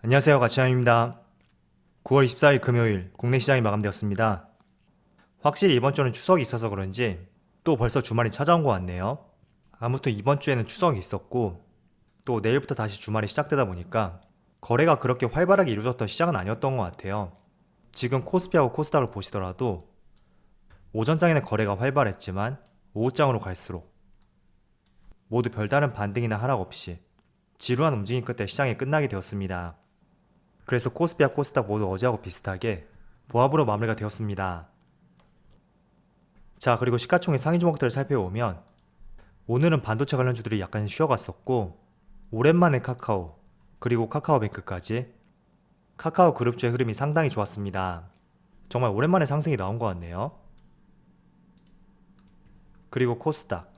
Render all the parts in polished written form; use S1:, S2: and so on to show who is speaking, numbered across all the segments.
S1: 안녕하세요, 가치양입니다. 9월 24일 금요일 국내 시장이 마감되었습니다. 확실히 이번 주는 추석이 있어서 그런지 또 벌써 주말이 찾아온 것 같네요. 아무튼 이번 주에는 추석이 있었고 또 내일부터 다시 주말이 시작되다 보니까 거래가 그렇게 활발하게 이루어졌던 시장은 아니었던 것 같아요. 지금 코스피하고 코스닥을 보시더라도 오전장에는 거래가 활발했지만 오후장으로 갈수록 모두 별다른 반등이나 하락 없이 지루한 움직임 끝에 시장이 끝나게 되었습니다. 그래서 코스피와 코스닥 모두 어제하고 비슷하게 보합으로 마무리가 되었습니다. 자, 그리고 시가총액 상위 종목들을 살펴보면 오늘은 반도체 관련주들이 약간 쉬어갔었고 오랜만에 카카오 그리고 카카오뱅크까지 카카오 그룹주의 흐름이 상당히 좋았습니다. 정말 오랜만에 상승이 나온 것 같네요. 그리고 코스닥.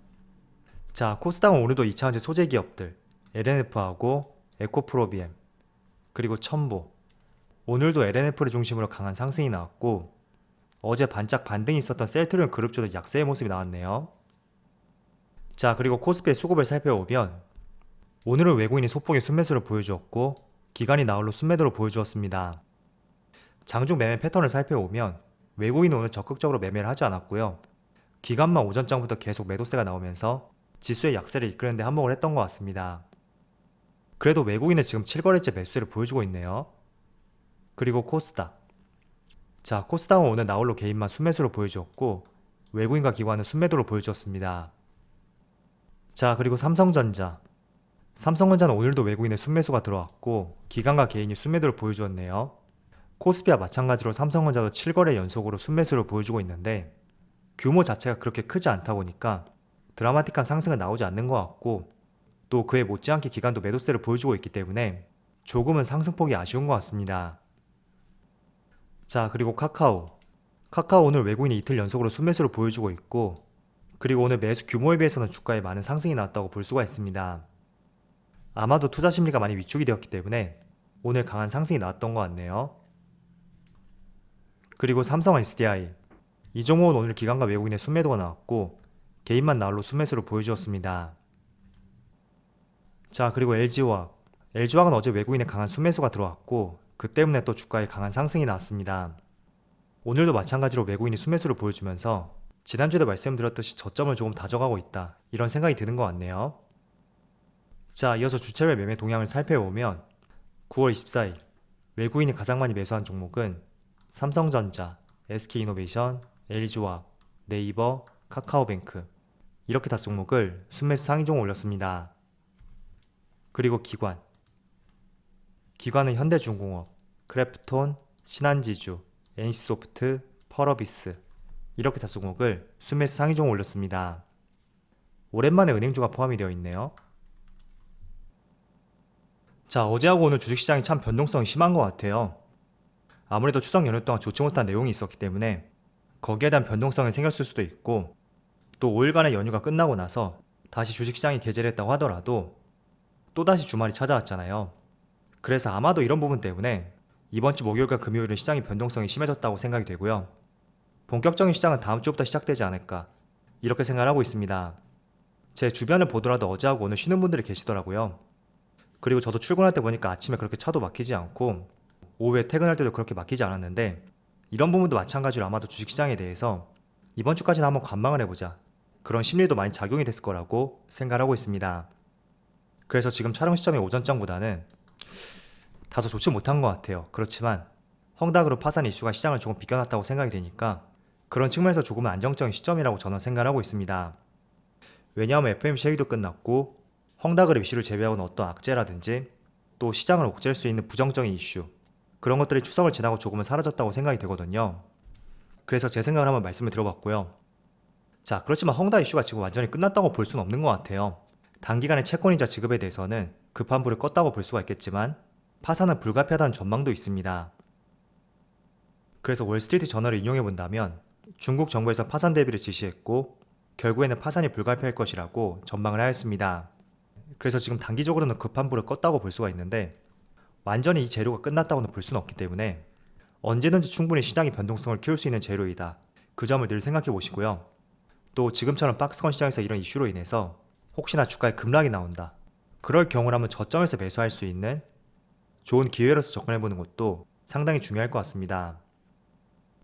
S1: 자, 코스닥은 오늘도 2차전지 소재 기업들 LNF하고 에코프로비엠 그리고 첨보, 오늘도 LNF를 중심으로 강한 상승이 나왔고 어제 반짝 반등이 있었던 셀트리온 그룹주도 약세의 모습이 나왔네요. 자, 그리고 코스피의 수급을 살펴보면 오늘은 외국인이 소폭의 순매수를 보여주었고 기관이 나홀로 순매도를 보여주었습니다. 장중 매매 패턴을 살펴보면 외국인은 오늘 적극적으로 매매를 하지 않았고요. 기관만 오전장부터 계속 매도세가 나오면서 지수의 약세를 이끄는 데 한몫을 했던 것 같습니다. 그래도 외국인은 지금 7거래째 매수세를 보여주고 있네요. 그리고 코스닥. 자, 코스닥은 오늘 나홀로 개인만 순매수를 보여주었고 외국인과 기관은 순매도로 보여주었습니다. 자, 그리고 삼성전자. 삼성전자는 오늘도 외국인의 순매수가 들어왔고 기관과 개인이 순매도를 보여주었네요. 코스피와 마찬가지로 삼성전자도 7거래 연속으로 순매수를 보여주고 있는데 규모 자체가 그렇게 크지 않다 보니까 드라마틱한 상승은 나오지 않는 것 같고 또 그에 못지않게 기관도 매도세를 보여주고 있기 때문에 조금은 상승폭이 아쉬운 것 같습니다. 자, 그리고 카카오. 카카오 오늘 외국인이 이틀 연속으로 순매수를 보여주고 있고 그리고 오늘 매수 규모에 비해서는 주가에 많은 상승이 나왔다고 볼 수가 있습니다. 아마도 투자 심리가 많이 위축이 되었기 때문에 오늘 강한 상승이 나왔던 것 같네요. 그리고 삼성 SDI. 이 종목은 오늘 기관과 외국인의 순매도가 나왔고 개인만 나홀로 순매수를 보여주었습니다. 자, 그리고 LG화학. LG화학은 어제 외국인의 강한 순매수가 들어왔고 그 때문에 또 주가에 강한 상승이 나왔습니다. 오늘도 마찬가지로 외국인이 순매수를 보여주면서 지난주에도 말씀드렸듯이 저점을 조금 다져가고 있다 이런 생각이 드는 것 같네요. 자, 이어서 주체별 매매 동향을 살펴보면 9월 24일 외국인이 가장 많이 매수한 종목은 삼성전자, SK이노베이션, LG화학, 네이버, 카카오뱅크 이렇게 다 종목을 순매수 상위 종목 올렸습니다. 그리고 기관은 현대중공업, 크래프톤, 신한지주, NC소프트, 펄어비스 이렇게 다 종목을 순매수 상위 종목 올렸습니다. 오랜만에 은행주가 포함이 되어 있네요. 자, 어제하고 오늘 주식시장이 참 변동성이 심한 것 같아요. 아무래도 추석 연휴 동안 좋지 못한 내용이 있었기 때문에 거기에 대한 변동성이 생겼을 수도 있고 또 5일간의 연휴가 끝나고 나서 다시 주식시장이 개재를 했다고 하더라도 또다시 주말이 찾아왔잖아요. 그래서 아마도 이런 부분 때문에 이번 주 목요일과 금요일은 시장의 변동성이 심해졌다고 생각이 되고요. 본격적인 시장은 다음 주부터 시작되지 않을까 이렇게 생각을 하고 있습니다. 제 주변을 보더라도 어제하고 오늘 쉬는 분들이 계시더라고요. 그리고 저도 출근할 때 보니까 아침에 그렇게 차도 막히지 않고 오후에 퇴근할 때도 그렇게 막히지 않았는데 이런 부분도 마찬가지로 아마도 주식시장에 대해서 이번 주까지는 한번 관망을 해보자 그런 심리도 많이 작용이 됐을 거라고 생각하고 있습니다. 그래서 지금 촬영 시점이 오전장보다는 다소 좋지 못한 것 같아요. 그렇지만 헝다그룹 파산 이슈가 시장을 조금 비껴놨다고 생각이 되니까 그런 측면에서 조금은 안정적인 시점이라고 저는 생각하고 있습니다. 왜냐하면 FOMC 회의도 끝났고 헝다그룹 이슈를 제외하고는 어떤 악재라든지 또 시장을 옥죄할 수 있는 부정적인 이슈 그런 것들이 추석을 지나고 조금은 사라졌다고 생각이 되거든요. 그래서 제 생각을 한번 말씀을 드려봤고요. 자, 그렇지만 헝다 이슈가 지금 완전히 끝났다고 볼 수는 없는 것 같아요. 단기간의 채권이자 지급에 대해서는 급한 불을 껐다고 볼 수가 있겠지만 파산은 불가피하다는 전망도 있습니다. 그래서 월스트리트 저널을 인용해 본다면 중국 정부에서 파산 대비를 지시했고 결국에는 파산이 불가피할 것이라고 전망을 하였습니다. 그래서 지금 단기적으로는 급한 불을 껐다고 볼 수가 있는데 완전히 이 재료가 끝났다고는 볼 수는 없기 때문에 언제든지 충분히 시장의 변동성을 키울 수 있는 재료이다. 그 점을 늘 생각해 보시고요. 또 지금처럼 박스권 시장에서 이런 이슈로 인해서 혹시나 주가에 급락이 나온다. 그럴 경우라면 저점에서 매수할 수 있는 좋은 기회로서 접근해보는 것도 상당히 중요할 것 같습니다.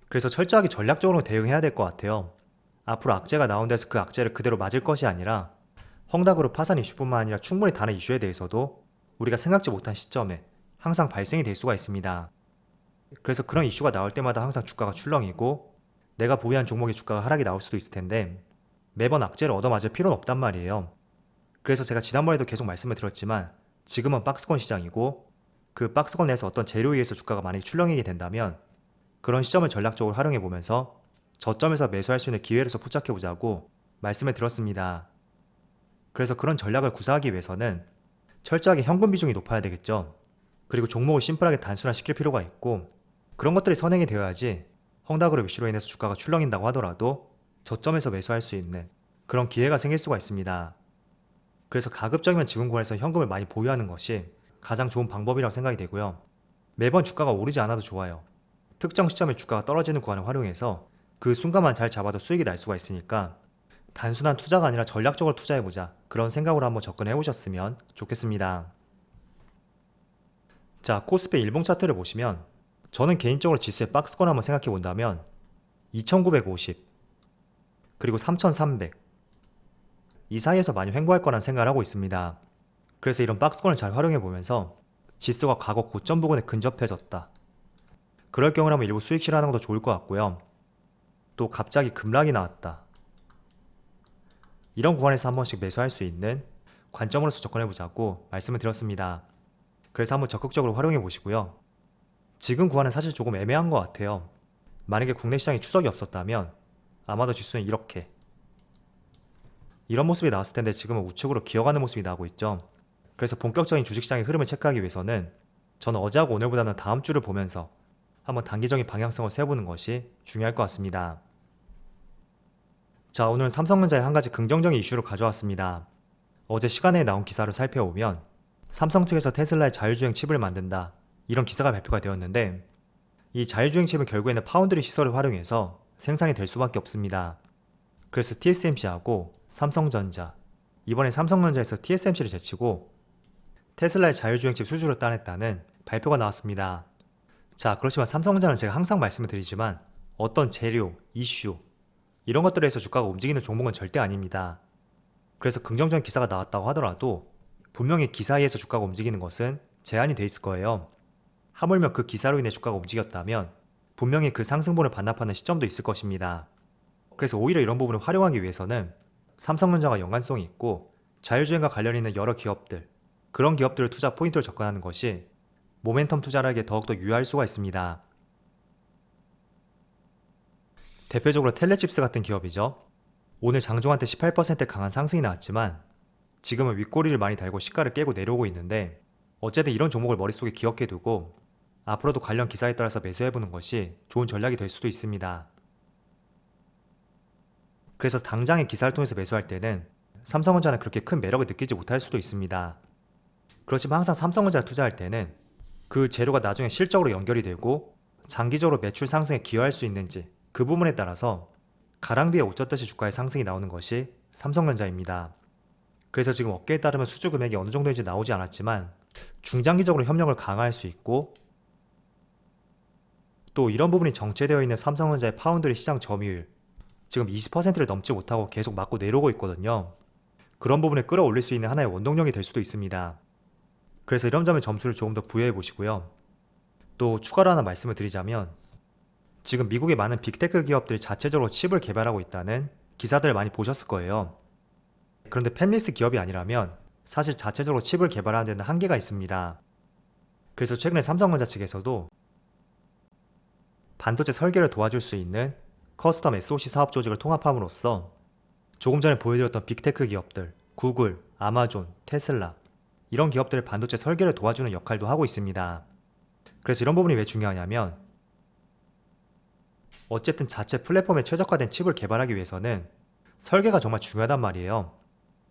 S1: 그래서 철저하게 전략적으로 대응해야 될 것 같아요. 앞으로 악재가 나온다 해서 그 악재를 그대로 맞을 것이 아니라 헝다그룹 파산 이슈뿐만 아니라 충분히 다른 이슈에 대해서도 우리가 생각지 못한 시점에 항상 발생이 될 수가 있습니다. 그래서 그런 이슈가 나올 때마다 항상 주가가 출렁이고 내가 보유한 종목의 주가가 하락이 나올 수도 있을 텐데 매번 악재를 얻어맞을 필요는 없단 말이에요. 그래서 제가 지난번에도 계속 말씀을 드렸지만 지금은 박스권 시장이고 그 박스권 내에서 어떤 재료에 의해서 주가가 만약에 출렁이게 된다면 그런 시점을 전략적으로 활용해 보면서 저점에서 매수할 수 있는 기회로서 포착해 보자고 말씀을 드렸습니다. 그래서 그런 전략을 구사하기 위해서는 철저하게 현금 비중이 높아야 되겠죠. 그리고 종목을 심플하게 단순화시킬 필요가 있고 그런 것들이 선행이 되어야지 헝다그룹 이슈로 인해서 주가가 출렁인다고 하더라도 저점에서 매수할 수 있는 그런 기회가 생길 수가 있습니다. 그래서 가급적이면 지금 구간에서 현금을 많이 보유하는 것이 가장 좋은 방법이라고 생각이 되고요. 매번 주가가 오르지 않아도 좋아요. 특정 시점에 주가가 떨어지는 구간을 활용해서 그 순간만 잘 잡아도 수익이 날 수가 있으니까 단순한 투자가 아니라 전략적으로 투자해보자 그런 생각으로 한번 접근해보셨으면 좋겠습니다. 자, 코스피 일봉 차트를 보시면 저는 개인적으로 지수의 박스권 한번 생각해 본다면 2950 그리고 3300 이 사이에서 많이 횡보할 거란 생각을 하고 있습니다. 그래서 이런 박스권을 잘 활용해 보면서 지수가 과거 고점 부근에 근접해졌다. 그럴 경우라면 일부 수익 실현하는 것도 좋을 것 같고요. 또 갑자기 급락이 나왔다. 이런 구간에서 한 번씩 매수할 수 있는 관점으로서 접근해보자고 말씀을 드렸습니다. 그래서 한번 적극적으로 활용해 보시고요. 지금 구간은 사실 조금 애매한 것 같아요. 만약에 국내 시장에 추석이 없었다면 아마도 지수는 이런 모습이 나왔을 텐데 지금은 우측으로 기어가는 모습이 나오고 있죠. 그래서 본격적인 주식시장의 흐름을 체크하기 위해서는 저는 어제하고 오늘보다는 다음 주를 보면서 한번 단기적인 방향성을 세워보는 것이 중요할 것 같습니다. 자, 오늘은 삼성전자의 한 가지 긍정적인 이슈를 가져왔습니다. 어제 시간에 나온 기사를 살펴보면 삼성 측에서 테슬라의 자율주행 칩을 만든다 이런 기사가 발표가 되었는데 이 자율주행 칩은 결국에는 파운드리 시설을 활용해서 생산이 될 수밖에 없습니다. 그래서 TSMC하고 삼성전자 이번에 삼성전자에서 TSMC를 제치고 테슬라의 자율주행 칩 수주를 따냈다는 발표가 나왔습니다. 자, 그렇지만 삼성전자는 제가 항상 말씀을 드리지만 어떤 재료, 이슈 이런 것들에 의해서 주가가 움직이는 종목은 절대 아닙니다. 그래서 긍정적인 기사가 나왔다고 하더라도 분명히 기사에 의해서 주가가 움직이는 것은 제한이 돼 있을 거예요. 하물며 그 기사로 인해 주가가 움직였다면 분명히 그 상승분을 반납하는 시점도 있을 것입니다. 그래서 오히려 이런 부분을 활용하기 위해서는 삼성전자가 연관성이 있고 자율주행과 관련 있는 여러 기업들 그런 기업들을 투자 포인트로 접근하는 것이 모멘텀 투자를 하기에 더욱더 유효할 수가 있습니다. 대표적으로 텔레칩스 같은 기업이죠. 오늘 장중한 때 18% 강한 상승이 나왔지만 지금은 윗꼬리를 많이 달고 시가를 깨고 내려오고 있는데 어쨌든 이런 종목을 머릿속에 기억해 두고 앞으로도 관련 기사에 따라서 매수해보는 것이 좋은 전략이 될 수도 있습니다. 그래서 당장의 기사를 통해서 매수할 때는 삼성전자는 그렇게 큰 매력을 느끼지 못할 수도 있습니다. 그렇지만 항상 삼성전자를 투자할 때는 그 재료가 나중에 실적으로 연결이 되고 장기적으로 매출 상승에 기여할 수 있는지 그 부분에 따라서 가랑비에 옷 젖듯이 주가의 상승이 나오는 것이 삼성전자입니다. 그래서 지금 업계에 따르면 수주 금액이 어느 정도인지 나오지 않았지만 중장기적으로 협력을 강화할 수 있고 또 이런 부분이 정체되어 있는 삼성전자의 파운드리 시장 점유율 지금 20%를 넘지 못하고 계속 맞고 내려오고 있거든요. 그런 부분을 끌어올릴 수 있는 하나의 원동력이 될 수도 있습니다. 그래서 이런 점에 점수를 조금 더 부여해 보시고요. 또 추가로 하나 말씀을 드리자면 지금 미국의 많은 빅테크 기업들이 자체적으로 칩을 개발하고 있다는 기사들을 많이 보셨을 거예요. 그런데 팹리스 기업이 아니라면 사실 자체적으로 칩을 개발하는 데는 한계가 있습니다. 그래서 최근에 삼성전자 측에서도 반도체 설계를 도와줄 수 있는 커스텀 SoC 사업 조직을 통합함으로써 조금 전에 보여드렸던 빅테크 기업들, 구글, 아마존, 테슬라 이런 기업들의 반도체 설계를 도와주는 역할도 하고 있습니다. 그래서 이런 부분이 왜 중요하냐면 어쨌든 자체 플랫폼에 최적화된 칩을 개발하기 위해서는 설계가 정말 중요하단 말이에요.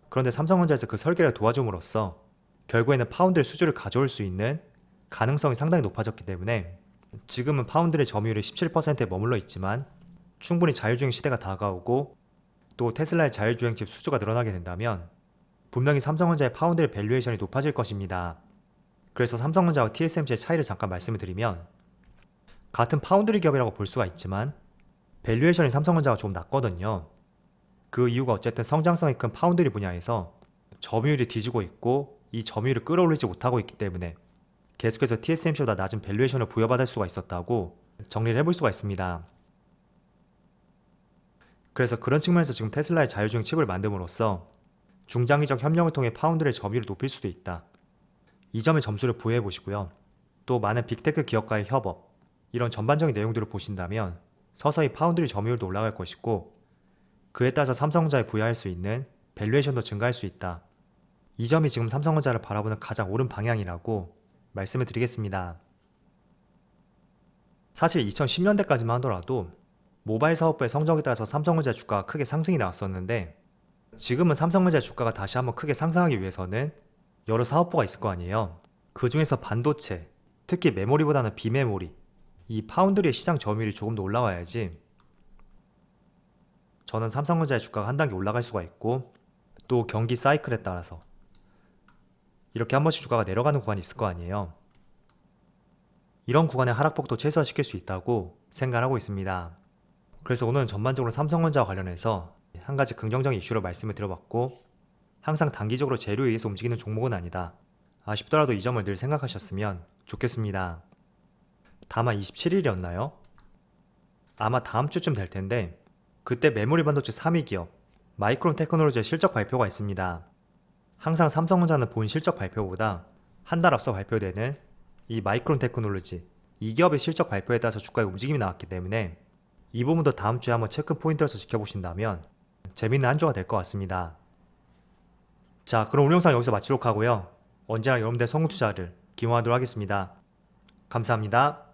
S1: 그런데 삼성전자에서 그 설계를 도와줌으로써 결국에는 파운드리 수주를 가져올 수 있는 가능성이 상당히 높아졌기 때문에 지금은 파운드리 점유율이 17%에 머물러 있지만 충분히 자율주행 시대가 다가오고 또 테슬라의 자율주행 칩 수주가 늘어나게 된다면 분명히 삼성전자의 파운드리 밸류에이션이 높아질 것입니다. 그래서 삼성전자와 TSMC의 차이를 잠깐 말씀을 드리면 같은 파운드리 기업이라고 볼 수가 있지만 밸류에이션이 삼성전자가 좀 낮거든요. 그 이유가 어쨌든 성장성이 큰 파운드리 분야에서 점유율이 뒤지고 있고 이 점유율을 끌어올리지 못하고 있기 때문에 계속해서 TSMC보다 낮은 밸류에이션을 부여받을 수가 있었다고 정리를 해볼 수가 있습니다. 그래서 그런 측면에서 지금 테슬라의 자율주행 칩을 만듦으로써 중장기적 협력을 통해 파운드리의 점유율을 높일 수도 있다. 이 점에 점수를 부여해 보시고요. 또 많은 빅테크 기업과의 협업, 이런 전반적인 내용들을 보신다면 서서히 파운드리 점유율도 올라갈 것이고 그에 따라서 삼성전자에 부여할 수 있는 밸류에이션도 증가할 수 있다. 이 점이 지금 삼성전자를 바라보는 가장 옳은 방향이라고 말씀을 드리겠습니다. 사실 2010년대까지만 하더라도 모바일 사업부의 성적에 따라서 삼성전자 주가가 크게 상승이 나왔었는데 지금은 삼성전자 주가가 다시 한번 크게 상승하기 위해서는 여러 사업부가 있을 거 아니에요. 그 중에서 반도체, 특히 메모리보다는 비메모리, 이 파운드리의 시장 점유율이 조금 더 올라와야지 저는 삼성전자의 주가가 한 단계 올라갈 수가 있고 또 경기 사이클에 따라서 이렇게 한 번씩 주가가 내려가는 구간이 있을 거 아니에요. 이런 구간의 하락폭도 최소화시킬 수 있다고 생각하고 있습니다. 그래서 오늘은 전반적으로 삼성전자와 관련해서 한 가지 긍정적인 이슈로 말씀을 드려봤고 항상 단기적으로 재료에 의해서 움직이는 종목은 아니다. 아쉽더라도 이 점을 늘 생각하셨으면 좋겠습니다. 다만 27일이었나요? 아마 다음 주쯤 될 텐데 그때 메모리 반도체 3위 기업 마이크론 테크놀로지의 실적 발표가 있습니다. 항상 삼성전자는 본 실적 발표보다 한 달 앞서 발표되는 이 마이크론 테크놀로지 이 기업의 실적 발표에 따라서 주가의 움직임이 나왔기 때문에 이 부분도 다음 주에 한번 체크 포인트로서 지켜보신다면 재밌는 한 주가 될 것 같습니다. 자, 그럼 오늘 영상 여기서 마치도록 하고요. 언제나 여러분들의 성공 투자를 기원하도록 하겠습니다. 감사합니다.